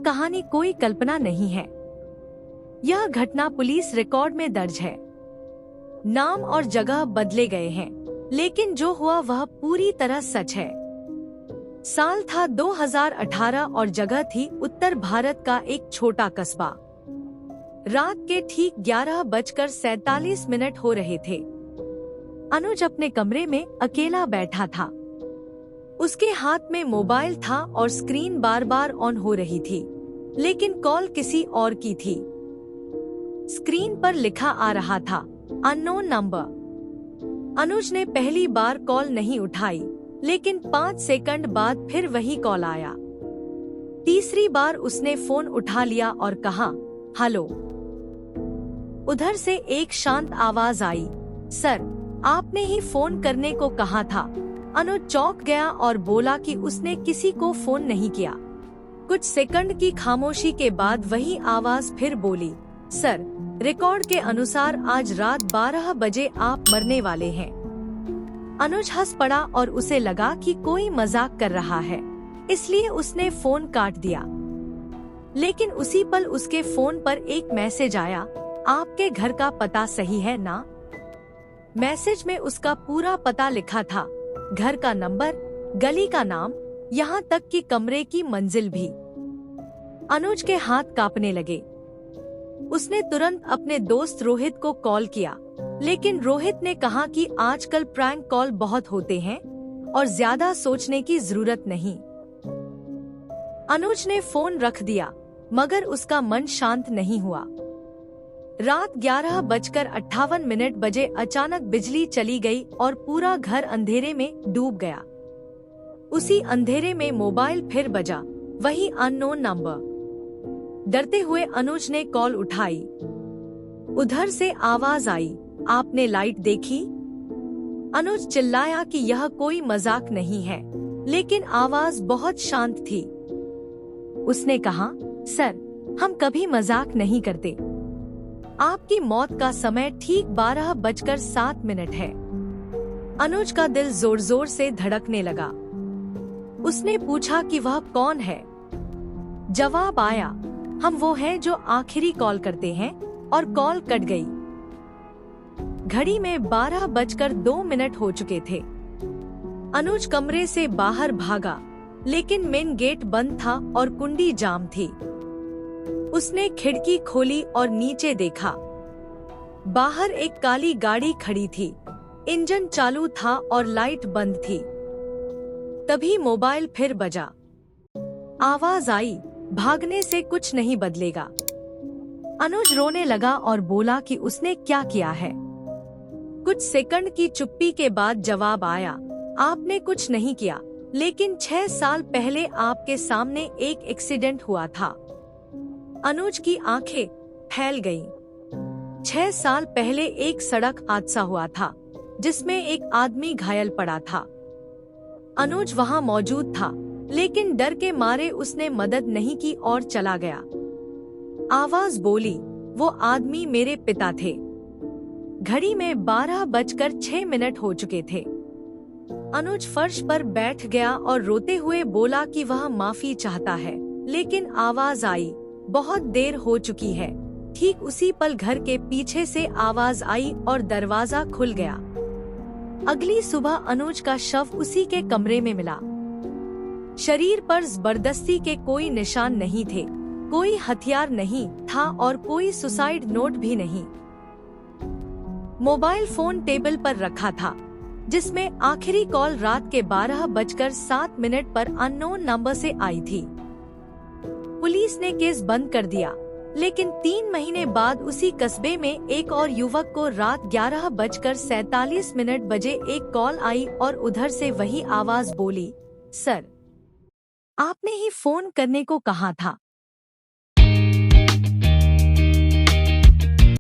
कहानी कोई कल्पना नहीं है। यह घटना पुलिस रिकॉर्ड में दर्ज है। नाम और जगह बदले गए हैं, लेकिन जो हुआ वह पूरी तरह सच है। साल था 2018 और जगह थी उत्तर भारत का एक छोटा कस्बा। रात के ठीक 11:47 हो रहे थे। अनुज अपने कमरे में अकेला बैठा था। उसके हाथ में मोबाइल था और स्क्रीन बार बार ऑन हो रही थी, लेकिन कॉल किसी और की थी। स्क्रीन पर लिखा आ रहा था अननोन नंबर। अनुज ने पहली बार कॉल नहीं उठाई, लेकिन 5 सेकंड बाद फिर वही कॉल आया। तीसरी बार उसने फोन उठा लिया और कहा, हेलो। उधर से एक शांत आवाज आई, सर, आपने ही फोन करने को कहा था। अनुज चौंक गया और बोला कि उसने किसी को फोन नहीं किया। कुछ सेकंड की खामोशी के बाद वही आवाज फिर बोली, सर, रिकॉर्ड के अनुसार आज रात 12 बजे आप मरने वाले हैं। अनुज हंस पड़ा और उसे लगा कि कोई मजाक कर रहा है, इसलिए उसने फोन काट दिया। लेकिन उसी पल उसके फोन पर एक मैसेज आया, आपके घर का पता सही है ना? मैसेज में उसका पूरा पता लिखा था, घर का नंबर, गली का नाम, यहाँ तक कि कमरे की मंजिल भी। अनुज के हाथ कांपने लगे। उसने तुरंत अपने दोस्त रोहित को कॉल किया, लेकिन रोहित ने कहा कि आजकल प्रैंक कॉल बहुत होते हैं और ज्यादा सोचने की जरूरत नहीं। अनुज ने फोन रख दिया, मगर उसका मन शांत नहीं हुआ। रात 11:58 बजे अचानक बिजली चली गई और पूरा घर अंधेरे में डूब गया। उसी अंधेरे में मोबाइल फिर बजा, वही अननोन नंबर। डरते हुए अनुज ने कॉल उठाई। उधर से आवाज आई, आपने लाइट देखी? अनुज चिल्लाया कि यह कोई मजाक नहीं है, लेकिन आवाज बहुत शांत थी। उसने कहा, सर, हम कभी मजाक नहीं करते। आपकी मौत का समय ठीक 12:07 है। अनुज का दिल जोर जोर से धड़कने लगा। उसने पूछा कि वह कौन है। जवाब आया, हम वो हैं जो आखिरी कॉल करते हैं, और कॉल कट गई। घड़ी में 12:02 हो चुके थे। अनुज कमरे से बाहर भागा, लेकिन मेन गेट बंद था और कुंडी जाम थी। उसने खिड़की खोली और नीचे देखा। बाहर एक काली गाड़ी खड़ी थी, इंजन चालू था और लाइट बंद थी। तभी मोबाइल फिर बजा। आवाज आई, भागने से कुछ नहीं बदलेगा। अनुज रोने लगा और बोला कि उसने क्या किया है। कुछ सेकंड की चुप्पी के बाद जवाब आया, आपने कुछ नहीं किया, लेकिन 6 साल पहले आपके सामने एक एक्सीडेंट हुआ था। अनुज की आंखें फैल गईं। 6 साल पहले एक सड़क हादसा हुआ था, जिसमें एक आदमी घायल पड़ा था। अनुज वहां मौजूद था, लेकिन डर के मारे उसने मदद नहीं की और चला गया। आवाज बोली, वो आदमी मेरे पिता थे। घड़ी में 12:06 हो चुके थे। अनुज फर्श पर बैठ गया और रोते हुए बोला कि वह माफी चाहता है, लेकिन आवाज आई, बहुत देर हो चुकी है। ठीक उसी पल घर के पीछे से आवाज आई और दरवाजा खुल गया। अगली सुबह अनुज का शव उसी के कमरे में मिला। शरीर पर जबरदस्ती के कोई निशान नहीं थे, कोई हथियार नहीं था और कोई सुसाइड नोट भी नहीं। मोबाइल फोन टेबल पर रखा था, जिसमें आखिरी कॉल रात के 12:07 पर अननोन नंबर से आई थी। पुलिस ने केस बंद कर दिया, लेकिन 3 महीने बाद उसी कस्बे में एक और युवक को रात 11:47 बजे एक कॉल आई और उधर से वही आवाज बोली, सर, आपने ही फोन करने को कहा था।